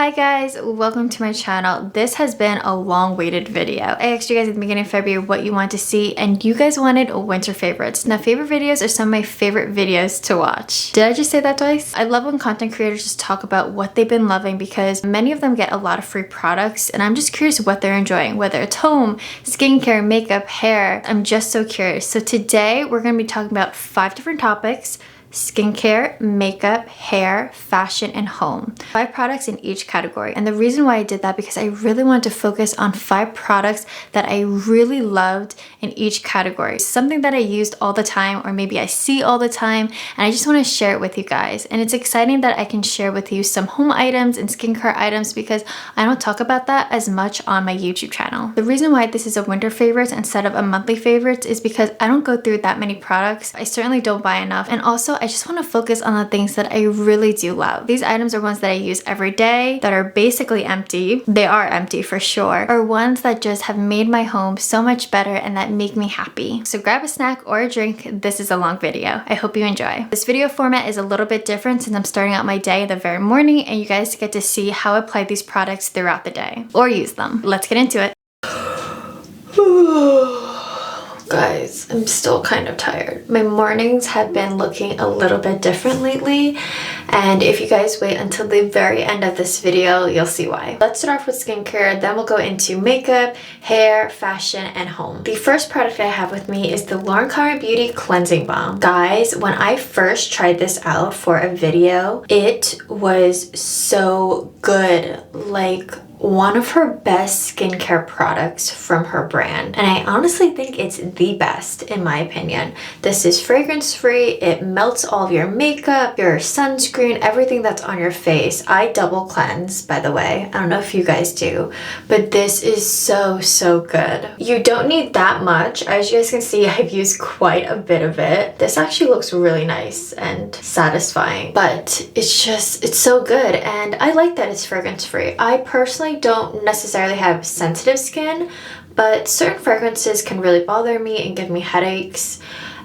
Hi guys, welcome to my channel. This has been a long-awaited video. I asked you guys at the beginning of February what you want to see, and you guys wanted winter favorites. Now, favorite videos are some of my favorite videos to watch. Did I just say that twice? I love when content creators just talk about what they've been loving because many of them get a lot of free products, and I'm just curious what they're enjoying, whether it's home, skincare, makeup, hair. I'm just so curious. So today we're going to be talking about 5 different topics: skincare, makeup, hair, fashion, and home. 5 products in each category. And the reason why I did that because I really wanted to focus on 5 products that I really loved in each category. Something that I used all the time, or maybe I see all the time, and I just want to share it with you guys. And it's exciting that I can share with you some home items and skincare items because I don't talk about that as much on my YouTube channel. The reason why this is a winter favorites instead of a monthly favorites is because I don't go through that many products. I certainly don't buy enough. And also, I just want to focus on the things that I really do love. These items are ones that I use every day, that are basically empty. They are empty for sure. Or ones that just have made my home so much better and that make me happy. So grab a snack or a drink. This is a long video. I hope you enjoy. This video format is a little bit different since I'm starting out my day the very morning, and you guys get to see how I apply these products throughout the day or use them. Let's get into it. Guys, I'm still kind of tired. My mornings have been looking a little bit different lately, and if you guys wait until the very end of this video, you'll see why. Let's start off with skincare, then we'll go into makeup, hair, fashion, and home. The first product I have with me is the Lauren Conrad Beauty Cleansing Balm. Guys, when I first tried this out for a video, it was so good. Like, one of her best skincare products from her brand, and I honestly think it's the best in my opinion. This is fragrance free. It melts all of your makeup, your sunscreen, everything that's on your face. I double cleanse, by the way. I don't know if you guys do, but this is so good. You don't need that much. As you guys can see, I've used quite a bit of it. This actually looks really nice and satisfying, but it's so good, and I like that it's fragrance free. I personally don't necessarily have sensitive skin, but certain fragrances can really bother me and give me headaches.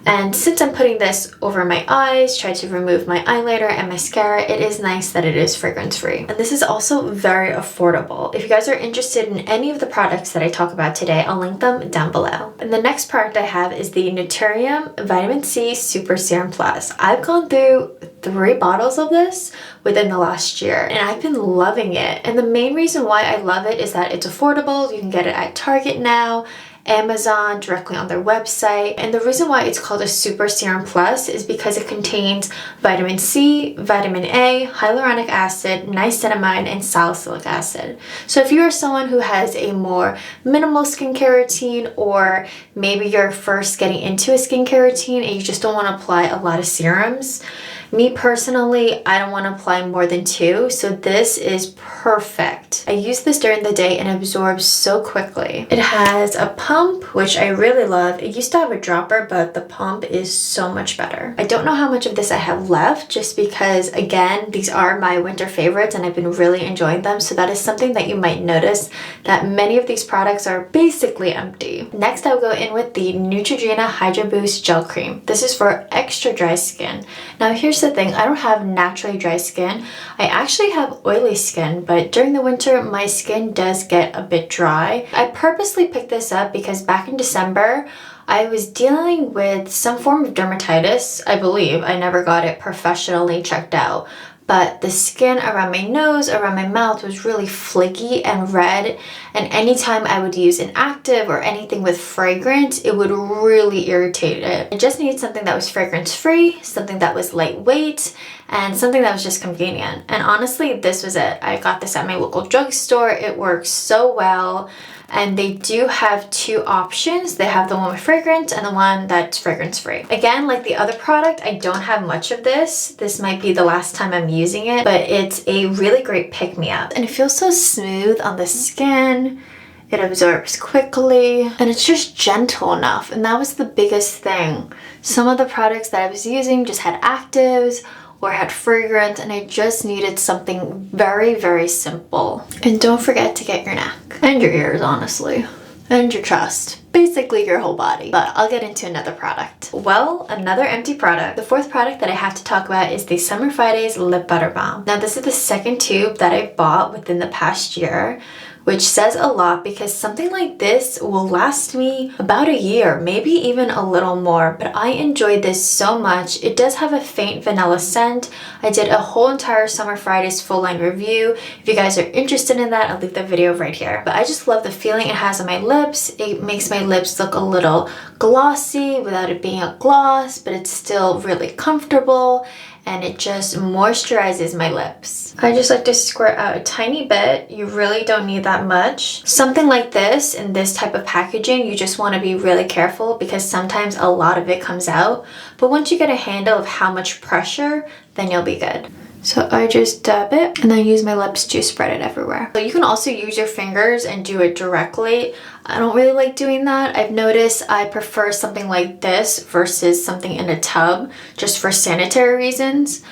And since I'm putting this over my eyes, try to remove my eyeliner and mascara, it is nice that it is fragrance free. And this is also very affordable. If you guys are interested in any of the products that I talk about today, I'll link them down below. And the next product I have is the Naturium Vitamin C Super Serum Plus. I've gone through 3 bottles of this within the last year, and I've been loving it. And the main reason why I love it is that it's affordable. You can get it at Target now, Amazon, directly on their website. And the reason why it's called a Super Serum Plus is because it contains vitamin C, vitamin A, hyaluronic acid, niacinamide, and salicylic acid. So if you are someone who has a more minimal skincare routine, or maybe you're first getting into a skincare routine and you just don't want to apply a lot of serums, me personally, I don't want to apply more than 2, so this is perfect. I use this during the day and absorbs so quickly. It has a pump, which I really love. It used to have a dropper, but the pump is so much better. I don't know how much of this I have left, just because, again, these are my winter favorites and I've been really enjoying them, so that is something that you might notice, that many of these products are basically empty. Next, I'll go in with the Neutrogena Hydro Boost Gel Cream. This is for extra dry skin. Now, here's the thing, I don't have naturally dry skin. I actually have oily skin, but during the winter my skin does get a bit dry. I purposely picked this up because back in December I was dealing with some form of dermatitis. I believe I never got it professionally checked out, but the skin around my nose, around my mouth was really flaky and red, and anytime I would use an active or anything with fragrance, it would really irritate it. I just needed something that was fragrance free, something that was lightweight, and something that was just convenient. And honestly, this was it. I got this at my local drugstore. It works so well. And they do have 2 options. They have the one with fragrance and the one that's fragrance free. Again, like the other product, I don't have much of this. This might be the last time I'm using it, but it's a really great pick-me-up. And it feels so smooth on the skin. It absorbs quickly, and it's just gentle enough. And that was the biggest thing. Some of the products that I was using just had actives or had fragrance, and I just needed something very simple. And don't forget to get your neck and your ears, honestly, and your chest. basically your whole body. But I'll get into another product. Well, another empty product. The fourth product that I have to talk about is the Summer Fridays Lip Butter Balm. Now this is the second tube that I bought within the past year, which says a lot because something like this will last me about a year, maybe even a little more, but I enjoyed this so much. It does have a faint vanilla scent. I did a whole entire Summer Fridays full line review. If you guys are interested in that, I'll leave the video right here. But I just love the feeling it has on my lips. It makes my lips look a little glossy without it being a gloss, but it's still really comfortable, and it just moisturizes my lips. I just like to squirt out a tiny bit. You really don't need that much. Something like this in this type of packaging, you just want to be really careful because sometimes a lot of it comes out. But once you get a handle of how much pressure, then you'll be good. So I just dab it and then use my lips to spread it everywhere. So you can also use your fingers and do it directly. I don't really like doing that. I've noticed I prefer something like this versus something in a tub just for sanitary reasons.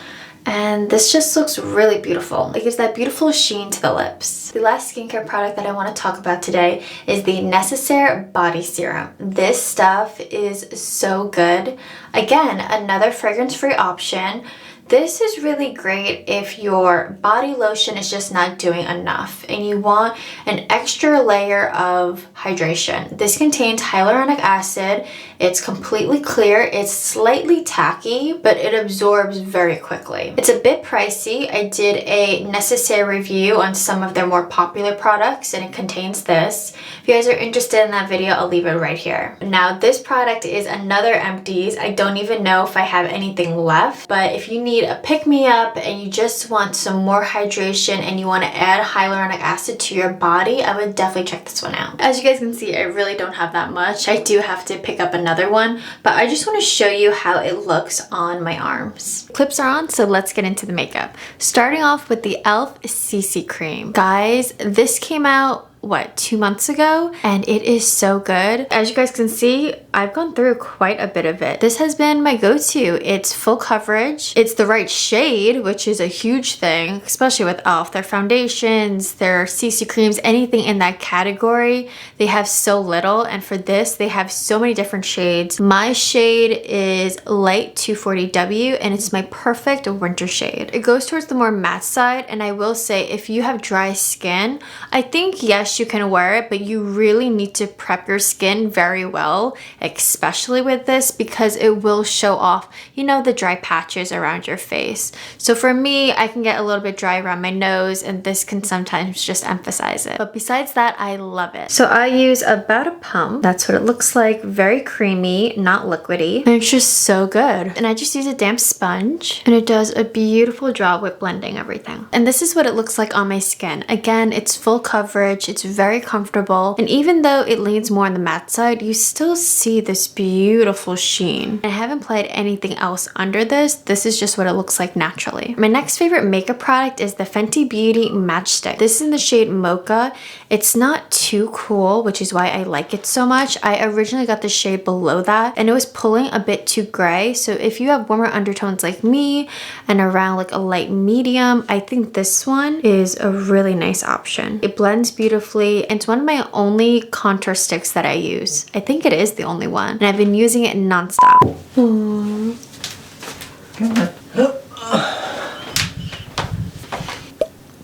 And this just looks really beautiful. It gives that beautiful sheen to the lips. The last skincare product that I want to talk about today is the Necessaire Body Serum. This stuff is so good. Again, another fragrance-free option. This is really great if your body lotion is just not doing enough and you want an extra layer of hydration. This contains hyaluronic acid. It's completely clear. It's slightly tacky, but it absorbs very quickly. It's a bit pricey. I did a Necessaire review on some of their more popular products and it contains this. If you guys are interested in that video, I'll leave it right here. Now, this product is another empties. I don't even know if I have anything left, but if you need a pick-me-up and you just want some more hydration and you want to add hyaluronic acid to your body, I would definitely check this one out. As you guys can see, I really don't have that much. I do have to pick up another one, but I just want to show you how it looks on my arms. Clips are on, so let's get into the makeup. Starting off with the e.l.f. CC Cream. Guys, this came out 2 months ago, and it is so good. As you guys can see, I've gone through quite a bit of it. This has been my go-to. It's full coverage. It's the right shade, which is a huge thing, especially with e.l.f. Their foundations, their CC creams, anything in that category, they have so little, and for this, they have so many different shades. My shade is Light 240W, and it's my perfect winter shade. It goes towards the more matte side, and I will say, if you have dry skin, I think, yes, you can wear it, but you really need to prep your skin very well, especially with this, because it will show off, you know, the dry patches around your face. So for me, I can get a little bit dry around my nose, and this can sometimes just emphasize it. But besides that, I love it. So I use about a pump. That's what it looks like. Very creamy, not liquidy. And it's just so good. And I just use a damp sponge, and it does a beautiful job with blending everything. And this is what it looks like on my skin. Again, it's full coverage. It's very comfortable, and even though it leans more on the matte side, you still see this beautiful sheen. I haven't applied anything else under this. This is just what it looks like naturally. My next favorite makeup product is the Fenty Beauty Matchstick. This is in the shade Mocha. It's not too cool, which is why I like it so much. I originally got the shade below that, and it was pulling a bit too gray. So if you have warmer undertones like me and around like a light medium, I think this one is a really nice option. It blends beautifully. It's one of my only contour sticks that I use. I think it is the only one, and I've been using it nonstop.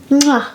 Mwah.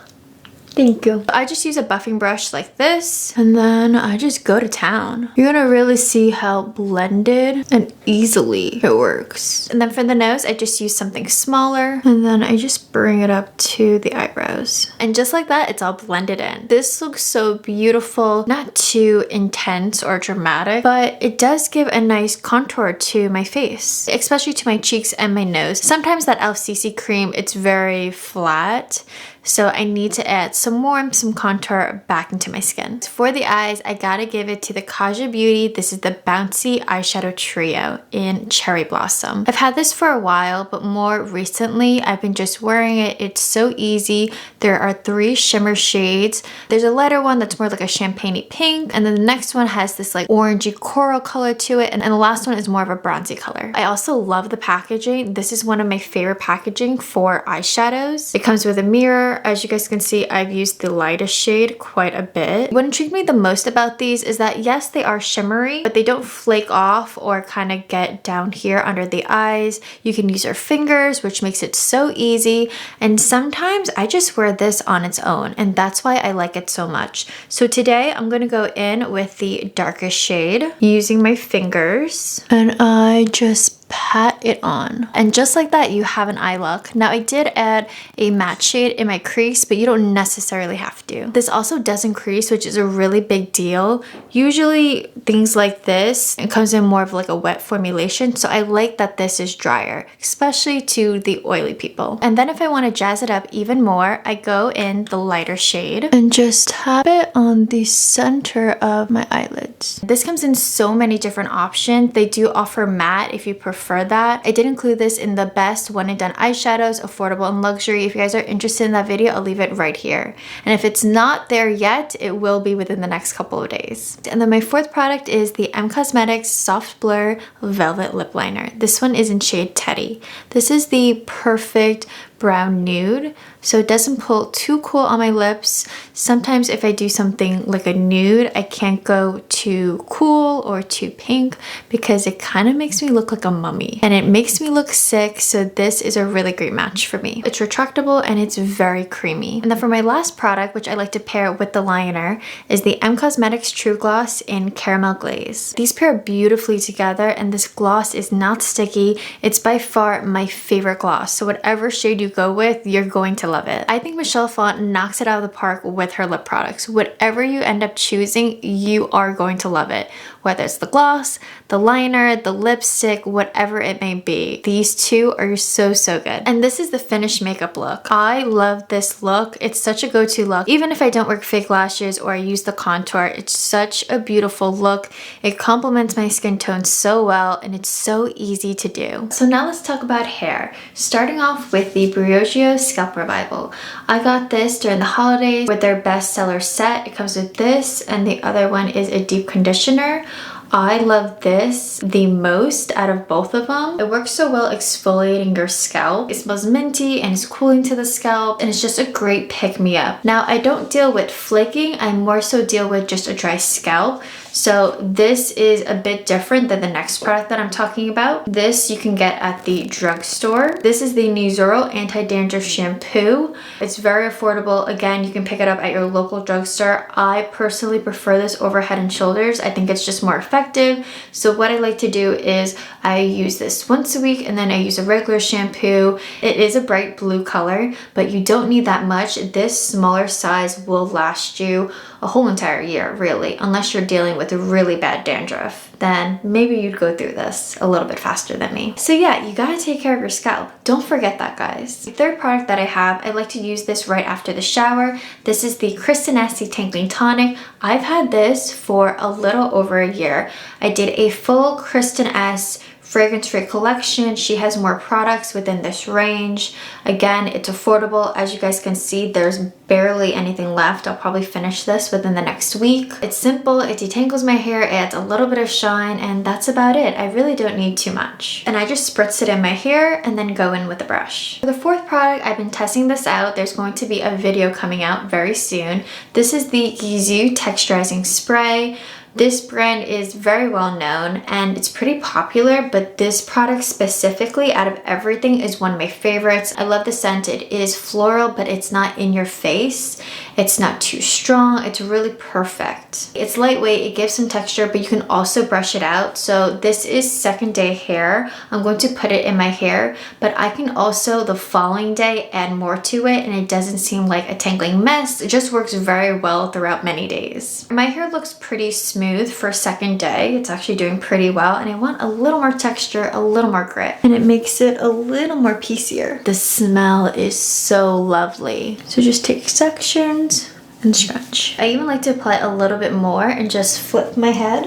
Thank you. I just use a buffing brush like this, and then I just go to town. You're gonna really see how blended and easily it works. And then for the nose, I just use something smaller, and then I just bring it up to the eyebrows. And just like that, it's all blended in. This looks so beautiful, not too intense or dramatic, but it does give a nice contour to my face, especially to my cheeks and my nose. Sometimes that e.l.f. CC cream, it's very flat, so I need to add some warmth, some contour back into my skin. For the eyes, I gotta give it to the Kaja Beauty. This is the Bouncy Eyeshadow Trio in Cherry Blossom. I've had this for a while, but more recently, I've been just wearing it. It's so easy. There are 3 shimmer shades. There's a lighter one that's more like a champagne-y pink, and then the next one has this like orangey coral color to it, and the last one is more of a bronzy color. I also love the packaging. This is one of my favorite packaging for eyeshadows. It comes with a mirror, eyeliner. As you guys can see, I've used the lightest shade quite a bit. What intrigued me the most about these is that yes, they are shimmery, but they don't flake off or kind of get down here under the eyes. You can use your fingers, which makes it so easy. And sometimes I just wear this on its own, and that's why I like it so much. So today I'm going to go in with the darkest shade using my fingers, and I just pat it on, and just like that you have an eye look. Now I did add a matte shade in my crease, but you don't necessarily have to. This also doesn't crease, which is a really big deal. Usually things like this, it comes in more of like a wet formulation, so I like that this is drier, especially to the oily people. And then if I want to jazz it up even more, I go in the lighter shade and just tap it on the center of my eyelids. This comes in so many different options. They do offer matte if you prefer that. I did include this in the best one and done eyeshadows, affordable and luxury. If you guys are interested in that video, I'll leave it right here. And if it's not there yet, it will be within the next couple of days. And then my fourth product is the M Cosmetics Soft Blur Velvet Lip Liner. This one is in shade Teddy. This is the perfect brown nude, so it doesn't pull too cool on my lips. Sometimes if I do something like a nude, I can't go too cool or too pink because it kind of makes me look like a mummy and it makes me look sick, so this is a really great match for me. It's retractable and it's very creamy. And then for my last product, which I like to pair with the liner, is the M Cosmetics True Gloss in Caramel Glaze. These pair beautifully together, and this gloss is not sticky. It's by far my favorite gloss, so whatever shade you go with, you're going to love it. I think Michelle Pfau knocks it out of the park with her lip products. Whatever you end up choosing, you are going to love it. Whether it's the gloss, the liner, the lipstick, whatever it may be. These two are so good. And this is the finished makeup look. I love this look. It's such a go-to look. Even if I don't work fake lashes or I use the contour, it's such a beautiful look. It complements my skin tone so well, and it's so easy to do. So now let's talk about hair. Starting off with the Briogeo Scalp Revival. I got this during the holidays with their bestseller set. It comes with this, and the other one is a deep conditioner. I love this the most out of both of them. It works so well exfoliating your scalp. It smells minty and it's cooling to the scalp, and it's just a great pick-me-up. Now, I don't deal with flaking. I more so deal with just a dry scalp. So this is a bit different than the next product that I'm talking about. This you can get at the drugstore. This is the Nuzuro Anti-Dandruff Shampoo. It's very affordable. Again, you can pick it up at your local drugstore. I personally prefer this over Head and Shoulders. I think it's just more effective. So what I like to do is I use this once a week, and then I use a regular shampoo. It is a bright blue color, but you don't need that much. This smaller size will last you a whole entire year, really, unless you're dealing with a really bad dandruff. Then maybe you'd go through this a little bit faster than me. So yeah, you gotta take care of your scalp. Don't forget that, guys. The third product that I have, I like to use this right after the shower. This is the Kristen S Detangling Tonic. I've had this for a little over a year. I did a full Kristen S fragrance-free collection. She has more products within this range. Again, it's affordable. As you guys can see, there's barely anything left. I'll probably finish this within the next week. It's simple, it detangles my hair, it adds a little bit of shine, and that's about it. I really don't need too much. And I just spritz it in my hair and then go in with a brush. For the fourth product, I've been testing this out. There's going to be a video coming out very soon. This is the Gisou Texturizing Spray. This brand is very well known and it's pretty popular, but this product specifically out of everything is one of my favorites. I love the scent. It is floral, but it's not in your face. It's not too strong. It's really perfect. It's lightweight, it gives some texture, but you can also brush it out. So this is second day hair. I'm going to put it in my hair, but I can also the following day add more to it, and it doesn't seem like a tangling mess. It just works very well throughout many days. My hair looks pretty smooth for second day. It's actually doing pretty well, and I want a little more texture, a little more grit, and it makes it a little more piecier. The smell is so lovely. So just take sections and stretch. I even like to apply a little bit more and just flip my head.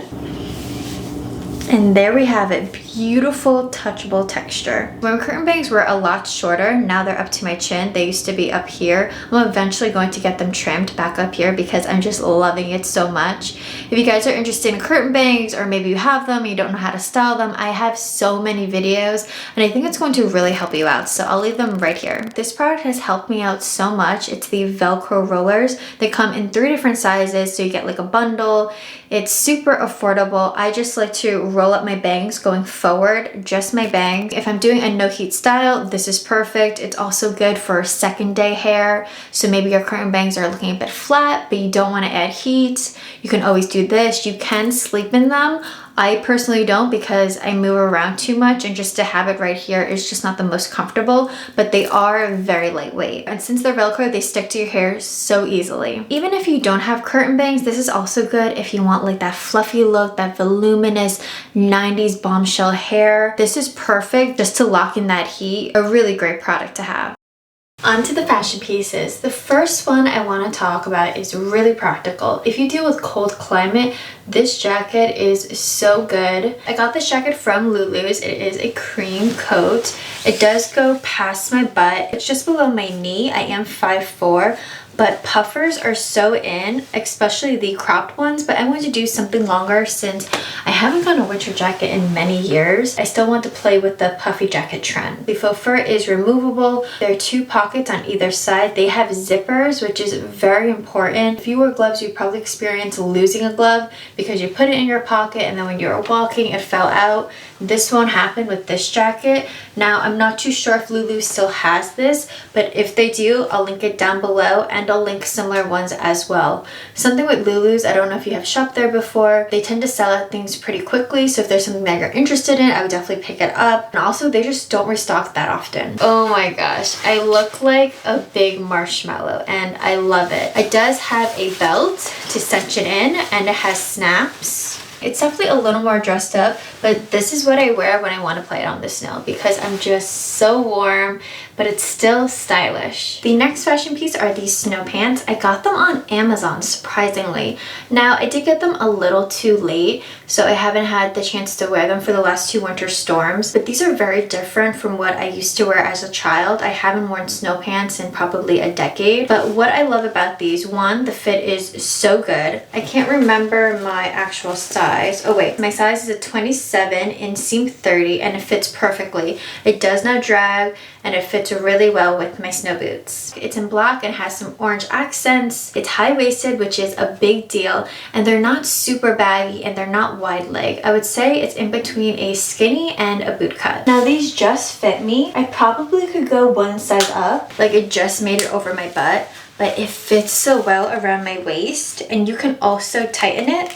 And there we have it. beautiful touchable texture. My curtain bangs were a lot shorter. Now they're up to my chin. They used to be up here. I'm eventually going to get them trimmed back up here because I'm just loving it so much. If you guys are interested in curtain bangs, or maybe you have them and you don't know how to style them, I have so many videos and I think it's going to really help you out. So I'll leave them right here. This product has helped me out so much. It's the Velcro rollers. They come in 3 different sizes, so you get like a bundle. It's super affordable. I just like to roll up my bangs going forward, just my bangs. If I'm doing a no heat style, this is perfect. It's also good for second day hair. So maybe your curtain bangs are looking a bit flat, but you don't want to add heat. You can always do this. You can sleep in them. I personally don't because I move around too much, and just to have it right here is just not the most comfortable, but they are very lightweight. And since they're Velcro, they stick to your hair so easily. Even if you don't have curtain bangs, this is also good if you want like that fluffy look, that voluminous 90s bombshell hair. This is perfect just to lock in that heat. A really great product to have. On to the fashion pieces. The first one I want to talk about is really practical. If you deal with cold climate, this jacket is so good. I got this jacket from Lulu's. It is a cream coat. It does go past my butt. It's just below my knee. I am 5'4", but puffers are so in, especially the cropped ones, but I'm going to do something longer since I haven't gotten a winter jacket in many years. I still want to play with the puffy jacket trend. The faux fur is removable. There are 2 pockets on either side. They have zippers, which is very important. If you wear gloves, you probably experience losing a glove because you put it in your pocket and then when you were walking, it fell out. This won't happen with this jacket. Now, I'm not too sure if Lulu still has this, but if they do, I'll link it down below, and I'll link similar ones as well. Something with Lulu's, I don't know if you have shopped there before, they tend to sell out things pretty quickly, so if there's something that you're interested in, I would definitely pick it up. And also, they just don't restock that often. Oh my gosh, I look like a big marshmallow, and I love it. It does have a belt to cinch it in, and it has snaps. It's definitely a little more dressed up, but this is what I wear when I want to play it on the snow because I'm just so warm, but it's still stylish. The next fashion piece are these snow pants. I got them on Amazon, surprisingly. Now, I did get them a little too late, so I haven't had the chance to wear them for the last 2 winter storms, but these are very different from what I used to wear as a child. I haven't worn snow pants in probably a decade, but what I love about these, one, the fit is so good. I can't remember my actual size. Oh wait, my size is a 27 in seam 30 and it fits perfectly. It does not drag and it fits really well with my snow boots. It's in black and has some orange accents. It's high-waisted, which is a big deal, and they're not super baggy and they're not wide leg. I would say it's in between a skinny and a boot cut. Now these just fit me. I probably could go one size up, like it just made it over my butt, but it fits so well around my waist, and you can also tighten it.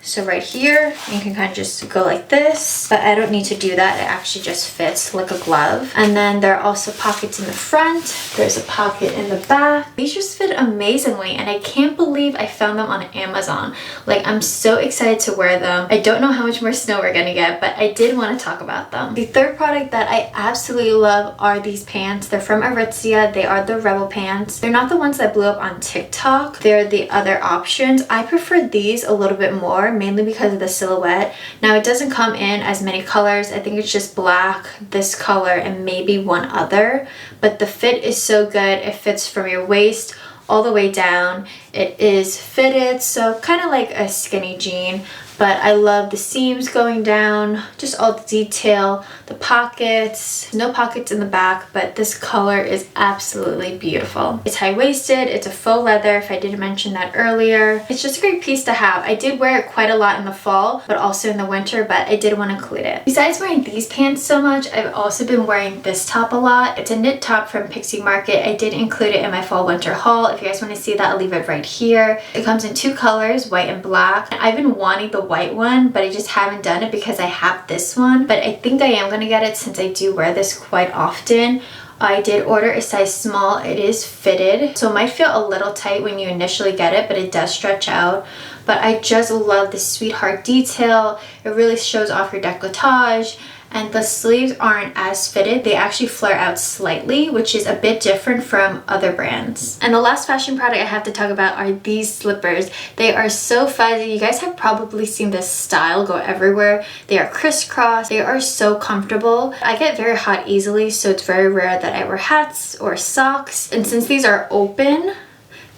So right here, you can kind of just go like this, but I don't need to do that. It actually just fits like a glove. And then there are also pockets in the front. There's a pocket in the back. These just fit amazingly, and I can't believe I found them on Amazon. Like, I'm so excited to wear them. I don't know how much more snow we're gonna get, but I did want to talk about them. The third product that I absolutely love are these pants. They're from Aritzia. They are the Rebel pants. They're not the ones that blew up on TikTok. They're the other options. I prefer these a little bit more, mainly because of the silhouette. Now, it doesn't come in as many colors. I think it's just black, this color, and maybe one other, but the fit is so good. It fits from your waist all the way down. It is fitted, so kind of like a skinny jean, but I love the seams going down, just all the detail, the pockets, no pockets in the back, but this color is absolutely beautiful. It's high-waisted, it's a faux leather, if I didn't mention that earlier. It's just a great piece to have. I did wear it quite a lot in the fall, but also in the winter, but I did want to include it. Besides wearing these pants so much, I've also been wearing this top a lot. It's a knit top from Pixie Market. I did include it in my fall winter haul. If you guys want to see that, I'll leave it right here. It comes in 2 colors, white and black. I've been wanting the white one, but I just haven't done it because I have this one, but I think I am going to get it since I do wear this quite often. I did order a size small. It is fitted, so it might feel a little tight when you initially get it, but it does stretch out. But I just love the sweetheart detail. It really shows off your décolletage, and the sleeves aren't as fitted. They actually flare out slightly, which is a bit different from other brands. And the last fashion product I have to talk about are these slippers. They are so fuzzy. You guys have probably seen this style go everywhere. They are crisscross. They are so comfortable. I get very hot easily, so it's very rare that I wear hats or socks. And since these are open,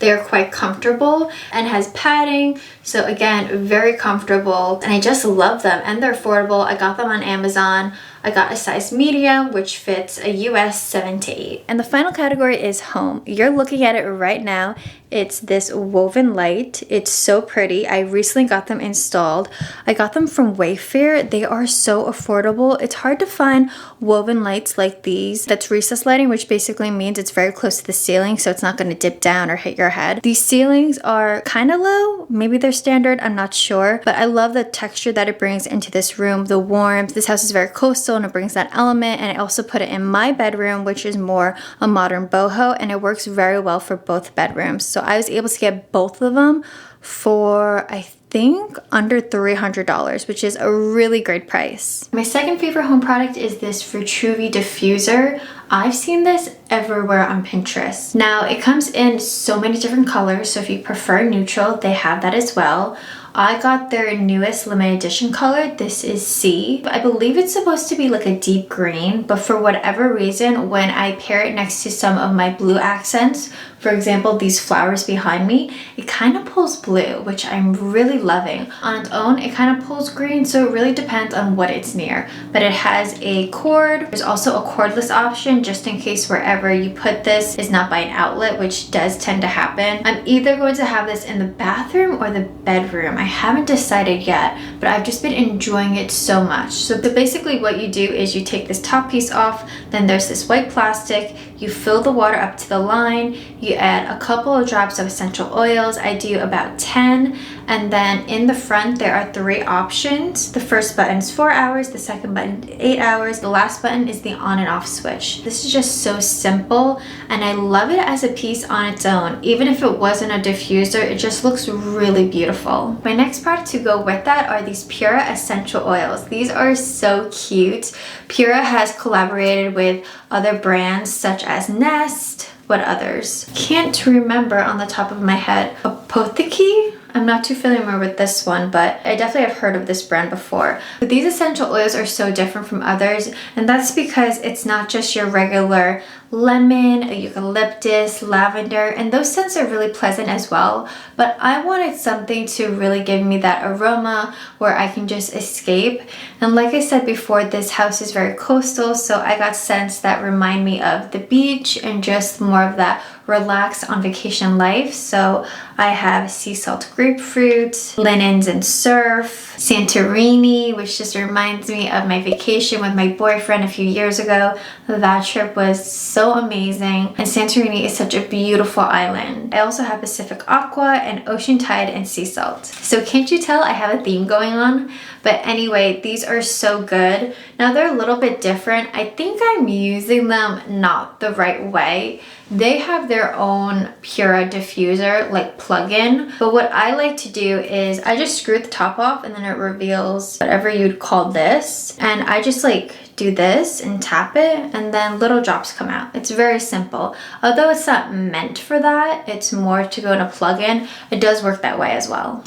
they are quite comfortable and has padding, so again, very comfortable, and I just love them, and they're affordable. I got them on Amazon. I got a size medium, which fits a US 7 to 8. And the final category is home. You're looking at it right now. It's this woven light. It's so pretty. I recently got them installed. I got them from Wayfair. They are so affordable. It's hard to find woven lights like these. That's recessed lighting, which basically means it's very close to the ceiling, so it's not going to dip down or hit your head. These ceilings are kind of low. Maybe they're standard, I'm not sure, but I love the texture that it brings into this room, the warmth. This house is very coastal and it brings that element, and I also put it in my bedroom, which is more a modern boho, and it works very well for both bedrooms. So I was able to get both of them for, I think, under $300, which is a really great price. My second favorite home product is this Vitruvi diffuser. I've seen this everywhere on Pinterest. Now, it comes in so many different colors, so if you prefer neutral, they have that as well. I got their newest limited edition color. This is C. I believe it's supposed to be like a deep green, but for whatever reason, when I pair it next to some of my blue accents, for example, these flowers behind me, it kind of pulls blue, which I'm really loving. On its own, it kind of pulls green, so it really depends on what it's near. But it has a cord. There's also a cordless option, just in case wherever you put this is not by an outlet, which does tend to happen. I'm either going to have this in the bathroom or the bedroom. I haven't decided yet, but I've just been enjoying it so much. So basically what you do is you take this top piece off, then there's this white plastic, you fill the water up to the line, you add a couple of drops of essential oils. I do about 10, and then in the front there are 3 options. The first button is 4 hours, the second button 8 hours, the last button is the on and off switch. This is just so simple, and I love it as a piece on its own. Even if it wasn't a diffuser, it just looks really beautiful. My next product to go with that are these Pura essential oils. These are so cute. Pura has collaborated with other brands such as Nest. What others? Can't remember on the top of my head. Apotheke? I'm not too familiar with this one, but I definitely have heard of this brand before. But these essential oils are so different from others, and that's because it's not just your regular lemon, eucalyptus, lavender, and those scents are really pleasant as well. But I wanted something to really give me that aroma where I can just escape. And like I said before, this house is very coastal, so I got scents that remind me of the beach and just more of that relax on vacation life. So I have sea salt grapefruit, linens and surf, Santorini, which just reminds me of my vacation with my boyfriend a few years ago. That trip was so amazing, and Santorini is such a beautiful island. I also have Pacific Aqua and Ocean Tide and sea salt. So can't you tell I have a theme going on? But anyway, these are so good. Now they're a little bit different. I think I'm using them not the right way. They have their own Pura diffuser, like plug-in. But what I like to do is I just screw the top off, and then it reveals whatever you'd call this. And I just like do this and tap it, and then little drops come out. It's very simple. Although it's not meant for that, it's more to go in a plug-in. It does work that way as well.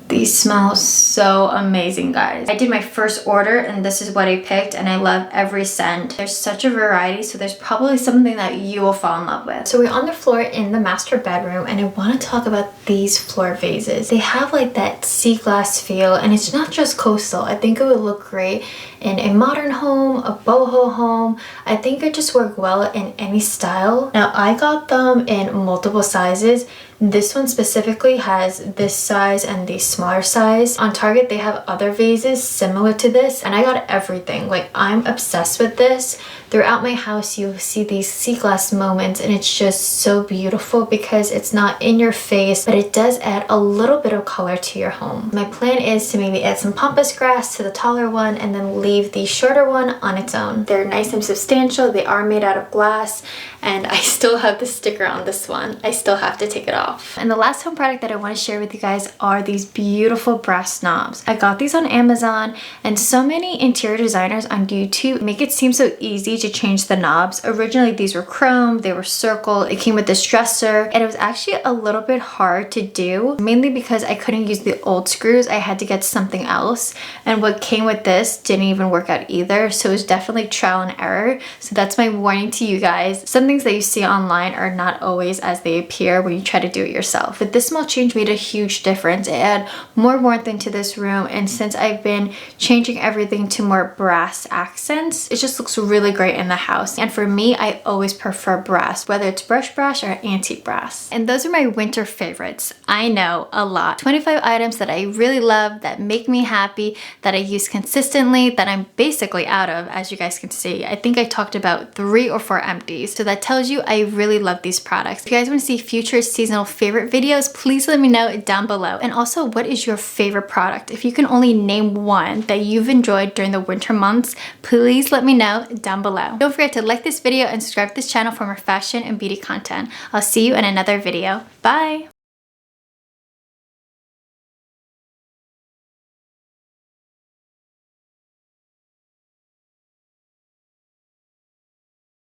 These smell so amazing, guys. I did my first order and this is what I picked, and I love every scent. There's such a variety, so there's probably something that you will fall in love with. So we're on the floor in the master bedroom, and I want to talk about these floor vases. They have like that sea glass feel, and it's not just coastal. I think it would look great in a modern home, a boho home. I think it just work well in any style. Now I got them in multiple sizes. This one specifically has this size and the smaller size. On Target, they have other vases similar to this, and I got everything. Like, I'm obsessed with this. Throughout my house, you see these sea glass moments, and it's just so beautiful because it's not in your face, but it does add a little bit of color to your home. My plan is to maybe add some pampas grass to the taller one and then leave leave the shorter one on its own. They're nice and substantial. They are made out of glass, and I still have the sticker on this one. I still have to take it off. And the last home product that I want to share with you guys are these beautiful brass knobs. I got these on Amazon, and so many interior designers on YouTube make it seem so easy to change the knobs. Originally, these were chrome, they were circle, it came with this dresser, and it was actually a little bit hard to do, mainly because I couldn't use the old screws. I had to get something else, and what came with this didn't even work out either, so it was definitely trial and error. So that's my warning to you guys. Some things that you see online are not always as they appear when you try to do it yourself. But this small change made a huge difference. It added more warmth into this room, and since I've been changing everything to more brass accents, it just looks really great in the house. And for me, I always prefer brass, whether it's brushed brass or antique brass. And those are my winter favorites. I know, a lot. 25 items that I really love, that make me happy, that I use consistently, that I'm basically out of, as you guys can see. I think I talked about 3 or 4 empties. So that tells you I really love these products. If you guys want to see future seasonal favorite videos, please let me know down below. And also, what is your favorite product? If you can only name one that you've enjoyed during the winter months, please let me know down below. Don't forget to like this video and subscribe to this channel for more fashion and beauty content. I'll see you in another video. Bye!